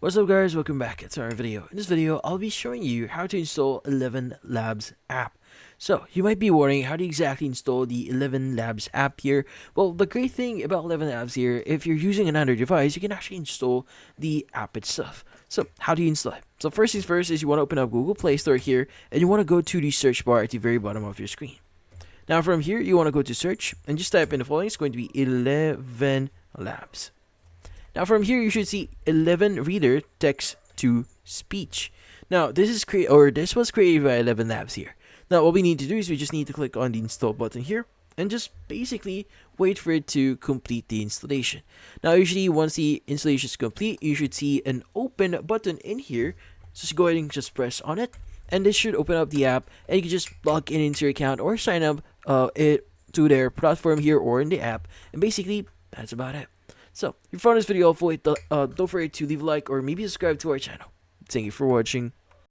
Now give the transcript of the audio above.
What's up guys, welcome back to our video. In this video, I'll be showing you how to install 11 Labs app. So, you might be wondering how to exactly install the 11 Labs app here. Well, the great thing about 11 Labs here, if you're using an Android device, you can actually install the app itself. So, how do you install it? So first things first is you want to open up Google Play Store here, and you want to go to the search bar at the very bottom of your screen. Now from here, you want to go to search, and just type in the following. It's going to be 11 Labs. Now from here, you should see 11 Reader text to speech. Now this was created by 11 Labs here. Now what we need to do is we just need to click on the install button here and just basically wait for it to complete the installation. Now usually once the installation is complete, you should see an open button in here. So just go ahead and just press on it, and this should open up the app, and you can just log in into your account or sign up to their platform here or in the app, and basically that's about it. So, if you found this video helpful, don't forget to leave a like or maybe subscribe to our channel. Thank you for watching.